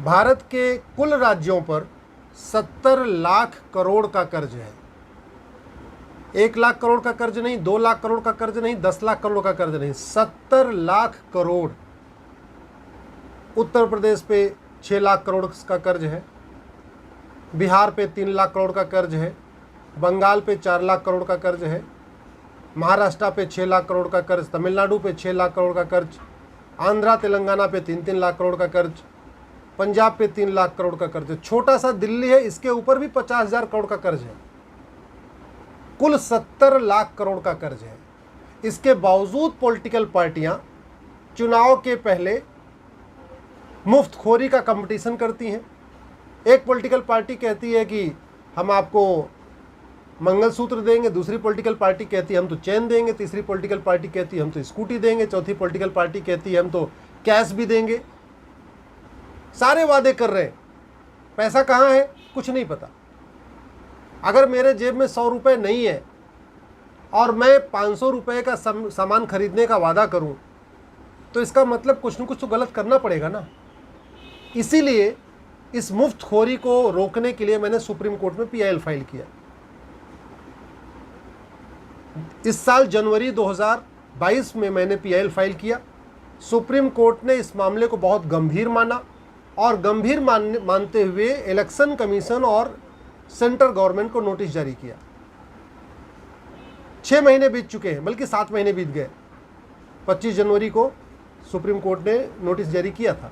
भारत के कुल राज्यों पर 70 लाख करोड़ का कर्ज है। 1 लाख करोड़ का कर्ज नहीं, 2 लाख करोड़ का कर्ज नहीं, 10 लाख करोड़ का कर्ज नहीं, 70 लाख करोड़। उत्तर प्रदेश पे 6 लाख करोड़ का कर्ज है, बिहार पे 3 लाख करोड़ का कर्ज है, बंगाल पे 4 लाख करोड़ का कर्ज है, महाराष्ट्र पे 6 लाख करोड़ का कर्ज, तमिलनाडु पे 6 लाख करोड़ का कर्ज, आंध्रा तेलंगाना पे 3-3 लाख करोड़ का कर्ज, पंजाब पे 3 लाख करोड़ का कर्ज है। छोटा सा दिल्ली है, इसके ऊपर भी 50,000 करोड़ का कर्ज है। कुल 70 लाख करोड़ का कर्ज है। इसके बावजूद पॉलिटिकल पार्टियां चुनाव के पहले मुफ्तखोरी का कंपटीशन करती हैं। एक पॉलिटिकल पार्टी कहती है कि हम आपको मंगलसूत्र देंगे, दूसरी पॉलिटिकल पार्टी कहती है हम तो चेन देंगे, तीसरी पॉलिटिकल पार्टी कहती है हम तो स्कूटी देंगे, चौथी पॉलिटिकल पार्टी कहती है हम तो कैश भी देंगे। सारे वादे कर रहे हैं, पैसा कहाँ है कुछ नहीं पता। अगर मेरे जेब में 100 रुपये नहीं है और मैं 500 रुपये का सामान खरीदने का वादा करूं, तो इसका मतलब कुछ न कुछ तो गलत करना पड़ेगा ना। इसीलिए इस मुफ्तखोरी को रोकने के लिए मैंने सुप्रीम कोर्ट में PIL फाइल किया। इस साल जनवरी 2022 में मैंने PIL फाइल किया। सुप्रीम कोर्ट ने इस मामले को बहुत गंभीर माना और गंभीर मानते हुए इलेक्शन कमीशन और सेंट्रल गवर्नमेंट को नोटिस जारी किया। 6 महीने बीत चुके हैं, बल्कि 7 महीने बीत गए। 25 जनवरी को सुप्रीम कोर्ट ने नोटिस जारी किया था।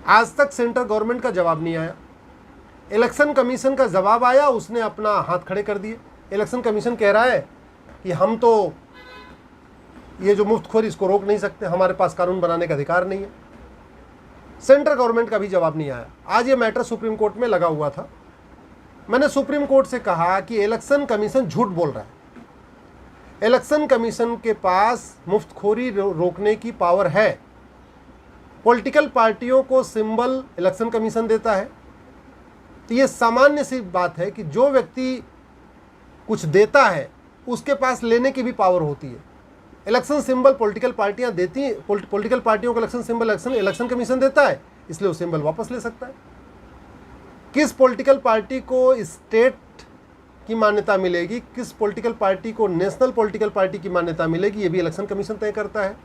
आज तक सेंट्रल गवर्नमेंट का जवाब नहीं आया। इलेक्शन कमीशन का जवाब आया, उसने अपना हाथ खड़े कर दिए। इलेक्शन कमीशन कह रहा है कि हम तो ये जो मुफ्तखोरी इसको रोक नहीं सकते, हमारे पास कानून बनाने का अधिकार नहीं है। सेंट्रल गवर्नमेंट का भी जवाब नहीं आया। आज ये मैटर सुप्रीम कोर्ट में लगा हुआ था। मैंने सुप्रीम कोर्ट से कहा कि इलेक्शन कमीशन झूठ बोल रहा है। इलेक्शन कमीशन के पास मुफ्तखोरी रोकने की पावर है। पॉलिटिकल पार्टियों को सिंबल इलेक्शन कमीशन देता है। तो ये सामान्य सी बात है कि जो व्यक्ति कुछ देता है उसके पास लेने की भी पावर होती है। इलेक्शन सिंबल पॉलिटिकल पार्टियां देती हैं, पॉलिटिकल पार्टियों को इलेक्शन सिंबल इलेक्शन कमीशन देता है, इसलिए वो सिंबल वापस ले सकता है। किस पॉलिटिकल पार्टी को स्टेट की मान्यता मिलेगी, किस पॉलिटिकल पार्टी को नेशनल पॉलिटिकल पार्टी की मान्यता मिलेगी, ये भी इलेक्शन कमीशन तय करता है।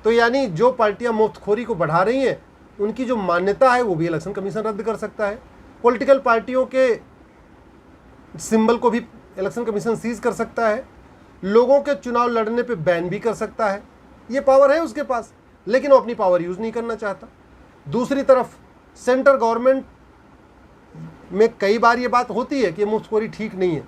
तो यानी जो पार्टियां मुफ्तखोरी को बढ़ा रही हैं उनकी जो मान्यता है वो भी इलेक्शन कमीशन रद्द कर सकता है। पॉलिटिकल पार्टियों के सिंबल को भी इलेक्शन कमीशन सीज कर सकता है। लोगों के चुनाव लड़ने पे बैन भी कर सकता है। ये पावर है उसके पास, लेकिन वो अपनी पावर यूज़ नहीं करना चाहता। दूसरी तरफ सेंट्रल गवर्नमेंट में कई बार ये बात होती है कि मुफ्तखोरी ठीक नहीं है,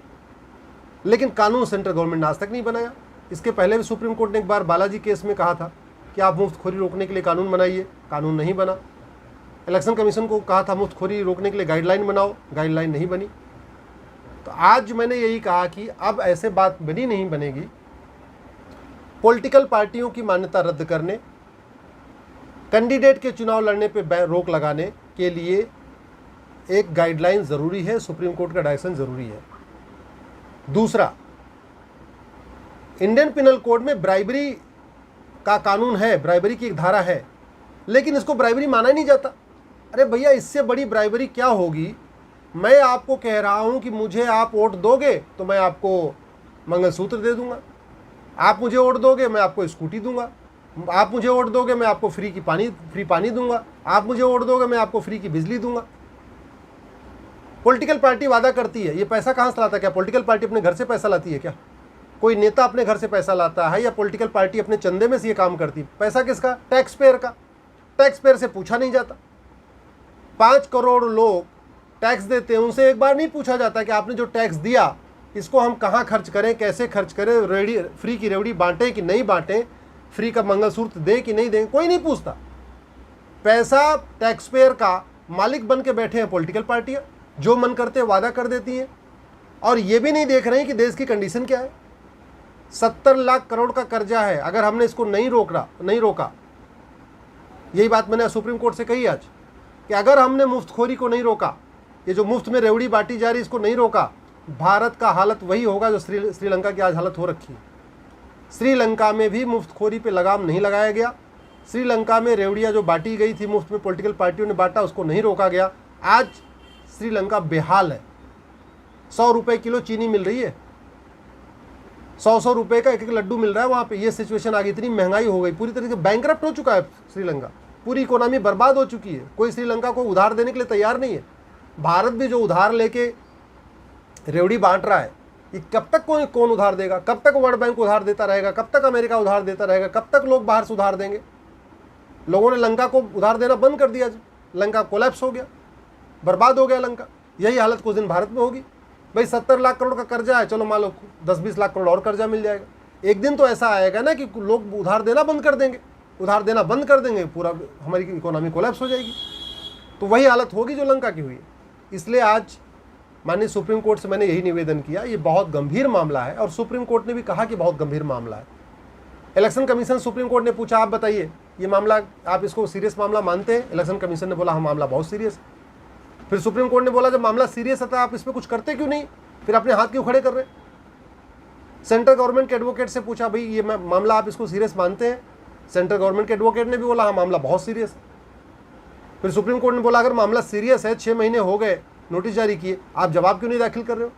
लेकिन कानून सेंट्रल गवर्नमेंट ने आज तक नहीं बनाया। इसके पहले भी सुप्रीम कोर्ट ने एक बार बालाजी केस में कहा था कि आप मुफ्तखोरी रोकने के लिए कानून बनाइए, कानून नहीं बना। इलेक्शन कमीशन को कहा था मुफ्तखोरी रोकने के लिए गाइडलाइन बनाओ, गाइडलाइन नहीं बनी। तो आज मैंने यही कहा कि अब ऐसे बात नहीं बनेगी। पॉलिटिकल पार्टियों की मान्यता रद्द करने, कैंडिडेट के चुनाव लड़ने पे रोक लगाने के लिए एक गाइडलाइन ज़रूरी है, सुप्रीम कोर्ट का डायरेक्शन ज़रूरी है। दूसरा, इंडियन पिनल कोड में ब्राइबरी का कानून है, ब्राइबरी की एक धारा है, लेकिन इसको ब्राइबरी माना नहीं जाता। अरे भैया, इससे बड़ी ब्राइबरी क्या होगी। मैं आपको कह रहा हूं कि मुझे आप वोट दोगे तो मैं आपको मंगलसूत्र दे दूंगा, आप मुझे वोट दोगे मैं आपको स्कूटी दूंगा, आप मुझे वोट दोगे मैं आपको फ्री पानी दूंगा, आप मुझे वोट दोगे मैं आपको फ्री की बिजली दूंगा। पॉलिटिकल पार्टी वादा करती है, ये पैसा कहाँ से लाता है? क्या पॉलिटिकल पार्टी अपने घर से पैसा लाती है? क्या कोई नेता अपने घर से पैसा लाता है या पॉलिटिकल पार्टी अपने चंदे में से ये काम करती है? पैसा किसका? टैक्स पेयर का। टैक्स पेयर से पूछा नहीं जाता। 5 करोड़ लोग टैक्स देते हैं, उनसे एक बार नहीं पूछा जाता कि आपने जो टैक्स दिया इसको हम कहाँ खर्च करें, कैसे खर्च करें, फ्री की रेवड़ी बांटें कि नहीं बांटें, फ्री का मंगलसूत्र दें कि नहीं दें, कोई नहीं पूछता। पैसा टैक्स पेयर का मालिक बन के बैठे हैं पॉलिटिकल पार्टियाँ, जो मन करते वादा कर देती हैं और ये भी नहीं देख रहे हैं कि देश की कंडीशन क्या है। 70 लाख करोड़ का कर्जा है। अगर हमने इसको नहीं रोका, यही बात मैंने सुप्रीम कोर्ट से कही आज कि अगर हमने मुफ्तखोरी को नहीं रोका, ये जो मुफ्त में रेवड़ी बांटी जा रही इसको नहीं रोका, भारत का हालत वही होगा जो श्रीलंका की आज हालत हो रखी है। श्रीलंका में भी मुफ्तखोरी पे लगाम नहीं लगाया गया। श्रीलंका में रेवड़ियाँ जो बांटी गई थी मुफ्त में, पॉलिटिकल पार्टियों ने बांटा, उसको नहीं रोका गया। आज श्रीलंका बेहाल है। 100 रुपये किलो चीनी मिल रही है, 100 रुपये का एक एक लड्डू मिल रहा है वहाँ पे। ये सिचुएशन आ गई, इतनी महंगाई हो गई, पूरी तरीके से बैंकरप्ट हो चुका है श्रीलंका, पूरी इकोनॉमी बर्बाद हो चुकी है। कोई श्रीलंका को उधार देने के लिए तैयार नहीं है। भारत भी जो उधार लेके रेवड़ी बांट रहा है, ये कब तक कौन उधार देगा? कब तक वर्ल्ड बैंक उधार देता रहेगा? कब तक अमेरिका उधार देता रहेगा? कब तक लोग बाहर से उधार देंगे? लोगों ने लंका को उधार देना बंद कर दिया, लंका कोलैप्स हो गया, बर्बाद हो गया लंका। यही हालत कुछ दिन भारत में होगी। भाई 70 लाख करोड़ का कर्जा है, चलो मान लो 10-20 लाख करोड़ और कर्जा मिल जाएगा। एक दिन तो ऐसा आएगा ना कि लोग उधार देना बंद कर देंगे, उधार देना बंद कर देंगे, पूरा हमारी इकोनॉमी कोलैप्स हो जाएगी। तो वही हालत होगी जो लंका की हुई है। इसलिए आज माननीय सुप्रीम कोर्ट से मैंने यही निवेदन किया, ये बहुत गंभीर मामला है और सुप्रीम कोर्ट ने भी कहा कि बहुत गंभीर मामला है। इलेक्शन कमीशन सुप्रीम कोर्ट ने पूछा, आप बताइए ये मामला, आप इसको सीरियस मामला मानते हैं? इलेक्शन कमीशन ने बोला हाँ मामला बहुत सीरियस है। फिर सुप्रीम कोर्ट ने बोला जब मामला सीरियस है तो आप इस पर कुछ करते क्यों नहीं, फिर अपने हाथ क्यों खड़े कर रहे? सेंट्रल गवर्नमेंट के एडवोकेट से पूछा, भाई ये मामला आप इसको सीरियस मानते हैं? सेंट्रल गवर्नमेंट के एडवोकेट ने भी बोला हाँ मामला बहुत सीरियस है। फिर सुप्रीम कोर्ट ने बोला अगर मामला सीरियस है, 6 महीने हो गए, नोटिस जारी किए, आप जवाब क्यों नहीं दाखिल कर रहे हो?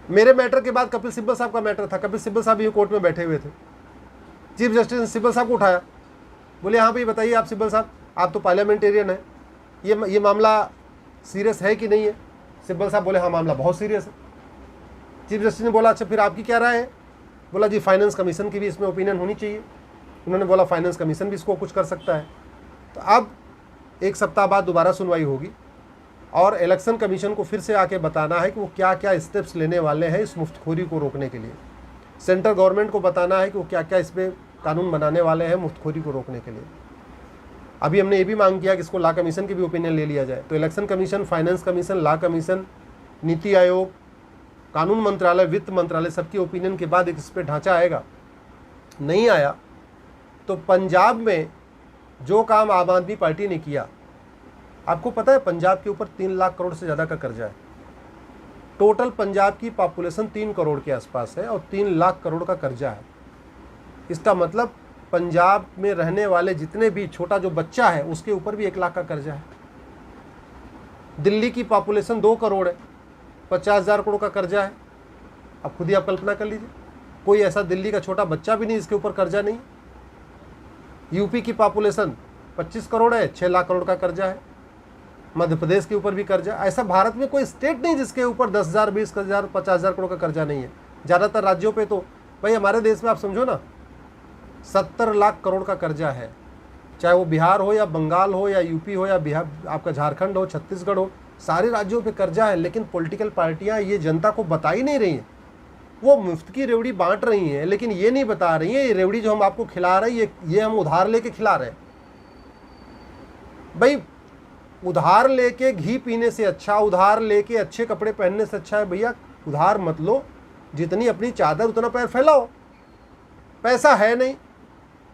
मेरे मैटर के बाद कपिल सिब्बल साहब का मैटर था, कपिल सिब्बल साहब ये कोर्ट में बैठे हुए थे। चीफ जस्टिस ने सिब्बल साहब को उठाया, बोले हाँ भाई बताइए आप सिब्बल साहब, आप तो पार्लियामेंटेरियन है, ये मामला सीरियस है कि नहीं है? सिब्बल साहब बोले हाँ मामला बहुत सीरियस है। चीफ जस्टिस ने बोला अच्छा फिर आपकी क्या राय है? बोला जी फाइनेंस कमीशन की भी इसमें ओपिनियन होनी चाहिए। उन्होंने बोला फाइनेंस कमीशन भी इसको कुछ कर सकता है। तो अब 1 सप्ताह बाद दोबारा सुनवाई होगी और इलेक्शन कमीशन को फिर से आके बताना है कि वो क्या क्या स्टेप्स लेने वाले हैं इस मुफ्तखोरी को रोकने के लिए। सेंट्रल गवर्नमेंट को बताना है कि वो क्या क्या इस पर कानून बनाने वाले हैं मुफ्तखोरी को रोकने के लिए। अभी हमने ये भी मांग किया कि इसको लॉ कमीशन की भी ओपिनियन ले लिया जाए। तो election commission, finance commission, law commission, NITI Aayog, कानून मंत्रालय, वित्त मंत्रालय, सबकी ओपिनियन के बाद एक इस पर ढांचा आएगा। नहीं आया तो पंजाब में जो काम आम आदमी पार्टी ने किया, आपको पता है पंजाब के ऊपर 3 लाख करोड़ से ज़्यादा का कर्जा है। टोटल पंजाब की पॉपुलेशन 3 करोड़ के आसपास है और 3 लाख करोड़ का कर्जा है। इसका मतलब पंजाब में रहने वाले जितने भी छोटा जो बच्चा है उसके ऊपर भी 1 लाख का कर्जा है। दिल्ली की पॉपुलेशन 2 करोड़ है, 50,000 करोड़ का कर्जा है। अब खुद ही आप कल्पना कर लीजिए, कोई ऐसा दिल्ली का छोटा बच्चा भी नहीं जिसके ऊपर कर्जा नहीं। यूपी की पॉपुलेशन 25 करोड़ है, 6 लाख करोड़ का कर्जा है। मध्य प्रदेश के ऊपर भी कर्जा। ऐसा भारत में कोई स्टेट नहीं जिसके ऊपर 10,000, 20,000, 50,000 करोड़ का कर्जा नहीं है। ज़्यादातर राज्यों पे तो भाई हमारे देश में आप समझो ना 70 लाख करोड़ का कर्जा है। चाहे वो बिहार हो या बंगाल हो या यूपी हो या बिहार, आपका झारखंड हो, छत्तीसगढ़ हो, सारे राज्यों पे कर्जा है। लेकिन पॉलिटिकल पार्टियां ये जनता को बता ही नहीं रही हैं। वो मुफ्त की रेवड़ी बांट रही हैं लेकिन ये नहीं बता रही हैं ये रेवड़ी जो हम आपको खिला रहे हैं ये हम उधार लेके खिला रहे हैं। भाई उधार लेके घी पीने से अच्छा, उधार लेके अच्छे कपड़े पहनने से अच्छा है भैया उधार मत लो, जितनी अपनी चादर उतना पैर फैलाओ। पैसा है नहीं,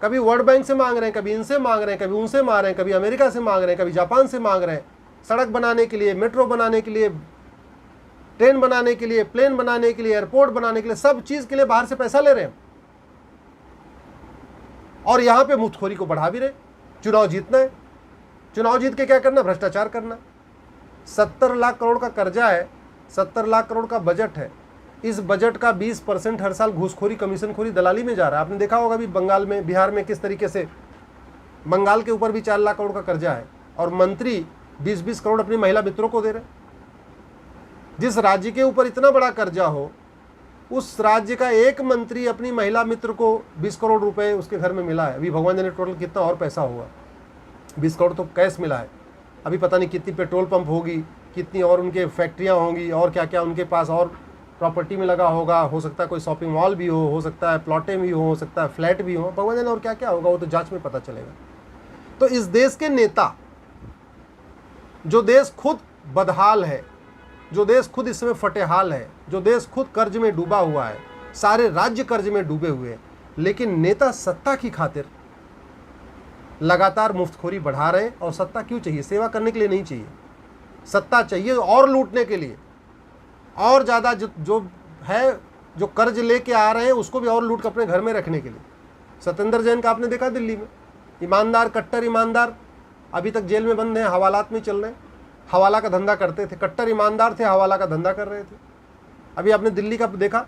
कभी वर्ल्ड बैंक से मांग रहे हैं, कभी इनसे मांग रहे हैं, कभी उनसे मांग रहे हैं, कभी अमेरिका से मांग रहे हैं, कभी जापान से मांग रहे हैं। सड़क बनाने के लिए, मेट्रो बनाने के लिए, ट्रेन बनाने के लिए, प्लेन बनाने के लिए, एयरपोर्ट बनाने के लिए, सब चीज़ के लिए बाहर से पैसा ले रहे हैं और यहाँ पे मुफ्तखोरी को बढ़ा भी रहे। चुनाव जीतना है, चुनाव जीत के क्या करना, भ्रष्टाचार करना। 70 लाख करोड़ का कर्जा है, 70 लाख करोड़ का बजट है। इस बजट का 20% हर साल घूसखोरी, कमीशनखोरी, दलाली में जा रहा है। आपने देखा होगा अभी बंगाल में, बिहार में किस तरीके से, बंगाल के ऊपर भी 4 लाख करोड़ का कर्जा है और मंत्री 20-20 करोड़ अपनी महिला मित्रों को दे रहे हैं। जिस राज्य के ऊपर इतना बड़ा कर्जा हो उस राज्य का एक मंत्री अपनी महिला मित्र को 20 करोड़ रुपए उसके घर में मिला है। अभी भगवान जाने टोटल कितना और पैसा होगा। 20 करोड़ तो कैश मिला है। अभी पता नहीं कितनी पेट्रोल पंप होगी, कितनी और उनके फैक्ट्रियाँ होंगी और क्या क्या उनके पास और प्रॉपर्टी में लगा होगा। हो सकता है कोई शॉपिंग मॉल भी हो सकता है प्लॉटें भी हो सकता है फ्लैट भी हो, भगवान जाने और क्या क्या होगा, वो तो जांच में पता चलेगा। तो इस देश के नेता, जो देश खुद बदहाल है, जो देश खुद इस समय फटेहाल है, जो देश खुद कर्ज में डूबा हुआ है, सारे राज्य कर्ज में डूबे हुए हैं, लेकिन नेता सत्ता की खातिर लगातार मुफ्तखोरी बढ़ा रहे हैं। और सत्ता क्यों चाहिए? सेवा करने के लिए नहीं चाहिए, सत्ता चाहिए और लूटने के लिए। और ज़्यादा जो है, जो कर्ज लेके आ रहे हैं उसको भी और लूट कर अपने घर में रखने के लिए। सत्येंद्र जैन का आपने देखा दिल्ली में, ईमानदार, कट्टर ईमानदार, अभी तक जेल में बंद हैं, हवालात में चल रहे हैं, हवाला का धंधा करते थे, कट्टर ईमानदार थे, हवाला का धंधा कर रहे थे। अभी आपने दिल्ली का देखा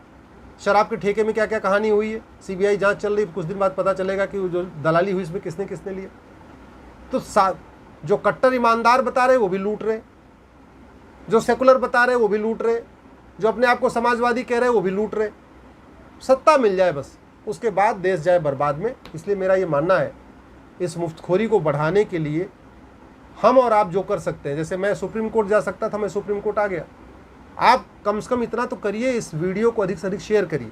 शराब के ठेके में क्या क्या कहानी हुई है, सीबीआई जांच चल रही है, कुछ दिन बाद पता चलेगा कि जो दलाली हुई इसमें किसने किसने लिया। तो जो कट्टर ईमानदार बता रहे वो भी लूट रहे, जो सेकुलर बता रहे वो भी लूट रहे, जो अपने आप को समाजवादी कह रहे वो भी लूट रहे। सत्ता मिल जाए बस, उसके बाद देश जाए बर्बाद में। इसलिए मेरा ये मानना है, इस मुफ्तखोरी को बढ़ाने के लिए हम और आप जो कर सकते हैं, जैसे मैं सुप्रीम कोर्ट जा सकता था, मैं सुप्रीम कोर्ट आ गया, आप कम से कम इतना तो करिए, इस वीडियो को अधिक से अधिक शेयर करिए,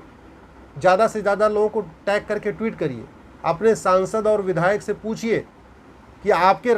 ज़्यादा से ज़्यादा लोगों को टैग करके ट्वीट करिए, अपने सांसद और विधायक से पूछिए कि आपके